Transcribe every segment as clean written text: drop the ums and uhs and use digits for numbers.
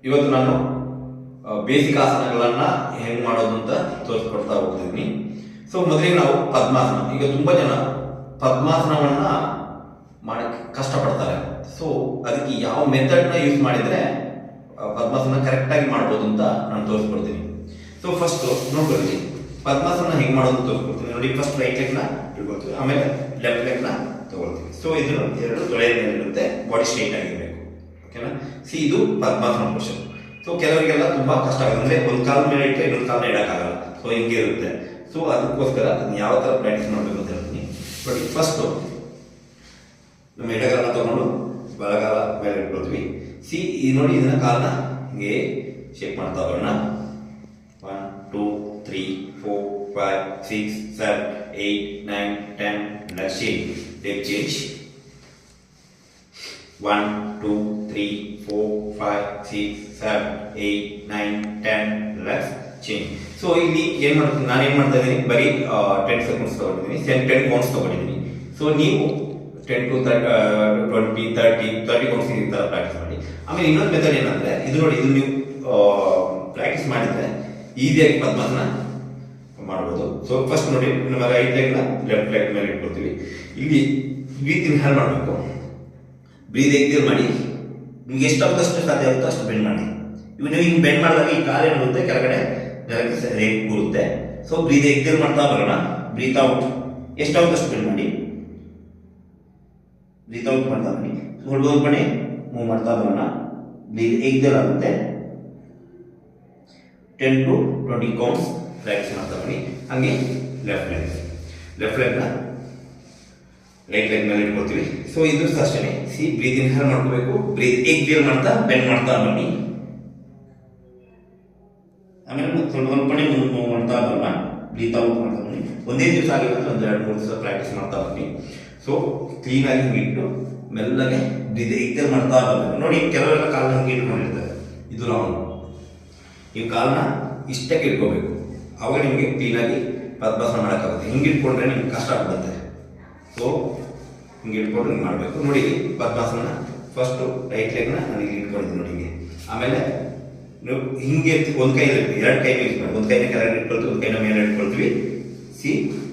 ಇವತ್ತು ನಾನು ಬೇಸಿಕ್ ಆಸನಗಳನ್ನು ಹೆಂಗೆ ಮಾಡೋದು ಅಂತ ತೋರಿಸ್ಕೊಡ್ತಾ ಹೋಗ್ತಿದ್ದೀನಿ. ಸೊ ಮೊದಲಿಗೆ ನಾವು ಪದ್ಮಾಸನ. ಈಗ ತುಂಬ ಜನ ಪದ್ಮಾಸನವನ್ನು ಮಾಡೋಕ್ಕೆ ಕಷ್ಟಪಡ್ತಾರೆ. ಸೊ ಅದಕ್ಕೆ ಯಾವ ಮೆಥಡ್ನ ಯೂಸ್ ಮಾಡಿದರೆ ಪದ್ಮಾಸನ ಕರೆಕ್ಟಾಗಿ ಮಾಡ್ಬೋದು ಅಂತ ನಾನು ತೋರಿಸ್ಕೊಡ್ತೀನಿ. ಸೊ ಫಸ್ಟು ನೋಡ್ಕೊಳ್ತೀನಿ ಪದ್ಮಾಸನ ಹೆಂಗೆ ಮಾಡೋದು ತೋರಿಸ್ಕೊಡ್ತೀನಿ. ನೋಡಿ, ಫಸ್ಟ್ ರೈಟ್ ಲೆಗ್ನ ಇಟ್ಕೊಳ್ತೀವಿ, ಆಮೇಲೆ ಲೆಫ್ಟ್ ಲೆಗ್ನ ತಗೊಳ್ತೀವಿ. ಸೊ ಇದು ಎರಡು ತೊಳೆಯ ಮೇಲೆ ಇರುತ್ತೆ, ಬಾಡಿ ಸ್ಟ್ರೈಟ್ ಆಗಿರಬೇಕು. ಓಕೆನಾ? ಇದು ಪದ್ಮಾಸನ ಪೋಷನ್. ಸೊ ಕೆಲವರಿಗೆಲ್ಲ ತುಂಬ ಕಷ್ಟ ಆಗುತ್ತೆ, ಅಂದರೆ ಒಂದು ಕಾಲ ಮೇಲೆ ಇಟ್ಟರೆ ಇನ್ನೊಂದು ಕಾಲನ ಇಡೋಕ್ಕಾಗಲ್ಲ. ಸೊ ಹಿಂಗೆ ಇರುತ್ತೆ. ಸೊ ಅದಕ್ಕೋಸ್ಕರ ಅದನ್ನ ಯಾವ ಥರ ಪ್ರಾಕ್ಟೀಸ್ ಮಾಡಬೇಕು ಅಂತ ಹೇಳ್ತೀನಿ. ಬಟ್ ಫಸ್ಟು ನಮ್ಮ ಎಡಗಾಲನ ತಗೊಂಡು ಬಲಗಾಲ ಮೇಲೆ ಇಟ್ಕೊಳ್ತೀವಿ. ನೋಡಿ, ಇದನ್ನ ಕಾಲನ ಹಿಂಗೆ ಶೇಕ್ ಮಾಡ್ತಾ ಬರೋಣ. 1 2 3 4 5 6 7 8 9 10 let's change. Leg change. 1 2 3 4 5 6 7 8 9 10 let's change. So ಇಲ್ಲಿ ನಾನು ಏನು ಮಾಡ್ತಾ ಇದ್ದೀನಿ, ಬರೀ 10 ಸೆಕೆಂಡ್ಸ್ ತಗೊಂಡಿದ್ದೀನಿ, 10 ಕೌಂಟ್ಸ್ ತಗೊಂಡಿದ್ದೀನಿ. ಸೊ ನೀವು 10 to 20 30 ಕೌಂಟ್ಸ್ ಈ ಥರ ಪ್ರಾಕ್ಟೀಸ್ ಮಾಡಿ. ಆಮೇಲೆ ಇನ್ನೊಂದು ಮೆಥಡ್ ಏನಂದರೆ, ಇದು ನೋಡಿ, ಇದು ನೀವು ಪ್ರಾಕ್ಟೀಸ್ ಮಾಡಿದರೆ ಈಸಿಯಾಗಿ ಪದ್ಮಾಸನ ಮಾಡ್ಬೋದು. ಸೊ ಫಸ್ಟ್ ನೋಡಿ, ನಮ್ಮ ರೈಟ್ ಲೆಗ್ನ ಲೆಫ್ಟ್ ಲೆಗ್ ಮೇಲೆ ಇಟ್ಕೊಳ್ತೀವಿ. ಇಲ್ಲಿ ಬ್ರೀತ್ ಇನ್ಹೇಲ್ ಮಾಡಬೇಕು, ಬ್ರೀತ್ ಎಕ್ಸೇಲ್ ಮಾಡಿ. ನಿಮ್ಗೆ ಎಷ್ಟಾಗುತ್ತಷ್ಟು ಸಾಧ್ಯ ಆಗುತ್ತೋ ಅಷ್ಟು ಬೆಂಡ್ ಮಾಡಿ. ಇವು ನೀವು ಹಿಂಗೆ ಬೆಂಡ್ ಮಾಡಿದಾಗ ಈ ಕಾಲು ಏನಿರುತ್ತೆ ಕೆಳಗಡೆ ನೆಲಕ್ಕೆ ಸರಿಯಾಗಿ ಕೂರುತ್ತೆ. ಸೊ ಬ್ರೀತ್ ಎಕ್ಸೇಲ್ ಮಾಡ್ತಾ ಬರೋಣ. ಬ್ರೀತ್ ಔಟ್ ಎಷ್ಟಾಗುತ್ತಷ್ಟು ಬೆಂಡ್ ಮಾಡಿ. ಬ್ರೀತ್ ಔಟ್ ಮಾಡ್ತಾ ಬನ್ನಿ, ಹೊರಗೋಗ್ಬನ್ನಿ, ಮೂವ್ ಮಾಡ್ತಾ ಬರೋಣ. ಬ್ರೀತ್ ಎಕ್ಸೇಲ್ ಆಗುತ್ತೆ. 10 to 20 ಕೌಂಟ್ಸ್ ಪ್ರಾಕ್ಟೀಸ್ ಮಾಡ್ತಾ ಬನ್ನಿ. ಹಾಗೆ ಲೆಫ್ಟ್ ಲೆಗ್ನ ರೈಟ್ ಲೆಗ್ ಮೇಲೆ ಇಟ್ಕೊಳ್ತೀವಿ. ಸೊ ಇದು ಅಷ್ಟೇ. ಬ್ರೀತ್ ಇನ್ಹೇಲ್ ಮಾಡ್ಕೋಬೇಕು, ಬ್ರೀತ್ ಎಕ್ಸೇಲ್ ಮಾಡ್ತಾ ಬೆಂಡ್ ಮಾಡ್ತಾ ಬನ್ನಿ. ಆಮೇಲೆ ಸ್ವಲ್ಪ ಮೂವ್ ಮಾಡ್ತಾ ಬರೋಣ. ಬ್ರೀತ್ ಔಟ್ ಮಾಡ್ತಾ ಬನ್ನಿ. ಒಂದೇ ದಿವಸ ಆಗಿಲ್ಲ, ಒಂದು 2-3 ದಿವಸ ಪ್ರಾಕ್ಟೀಸ್ ಮಾಡ್ತಾ ಬನ್ನಿ. ಸೊ ಕ್ಲೀನಾಗಿ ಹಿಂಗೆ ಇಟ್ಟು ಮೆಲ್ಲಗೆ ಬ್ರೀತ್ ಎಕ್ಸೇಲ್ ಮಾಡ್ತಾ ಬರಬೇಕು. ನೋಡಿ, ಕೆಲವೆಲ್ಲ ಕಾಲನ್ನ ಹಿಂಗೆ ಇಟ್ಕೊಂಡಿರ್ತಾರೆ, ಇದು ರಾಂಗ್. ಈ ಕಾಲನ್ನ ಇಷ್ಟಕ್ಕೆ ಇಟ್ಕೋಬೇಕು, ಅವಾಗ ನಿಮಗೆ ಕ್ಲೀನಾಗಿ ಪದ್ಮಾಸನ ಮಾಡೋಕ್ಕಾಗುತ್ತೆ. ಹಿಂಗೆ ಇಟ್ಕೊಂಡ್ರೆ ನಿಮ್ಗೆ ಕಷ್ಟ ಆಗುತ್ತೆ. ಸೊ ಹಿಂಗೆ ಇಟ್ಕೊಂಡು ಹಿಂಗೆ ಮಾಡಬೇಕು. ನೋಡಿ, ಪದ್ಮಾಸನ ಫಸ್ಟು ರೈಟ್ ಲೆಗ್ನ ನಾನು ಇಲ್ಲಿ ಇಟ್ಕೊಂಡಿದ್ದೀನಿ ನೋಡಿ ಹಿಂಗೆ. ಆಮೇಲೆ ನೀವು ಹಿಂಗೆ ಒಂದು ಕೈಯಲ್ಲಿ ಎರಡು ಕೈ ಯೂಸ್ ಮಾಡಿ, ಒಂದು ಕೈನ ಕೆಳಗಡೆ ಇಟ್ಕೊಳ್ತೀವಿ, ಒಂದು ಕೈನ ಮೇಲೆ ಇಟ್ಕೊಳ್ತೀವಿ.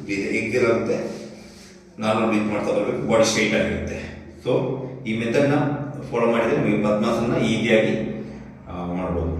ಬ್ರೀತ್ ಎಕ್ಸೇಲ್ ಆಗುತ್ತೆ, ನಾರ್ಮಲ್ ಬ್ರೀತ್ ಮಾಡ್ತಾ ಬರಬೇಕು, ಬಾಡಿ ಸ್ಟ್ರೈಟ್ ಆಗಿರುತ್ತೆ. ಸೊ ಈ ಮೆಥಡ್ನ ಫಾಲೋ ಮಾಡಿದರೆ ನಿಮಗೆ ಪದ್ಮಾಸನ ಈಸಿಯಾಗಿ ಮಾಡ್ಬೋದು.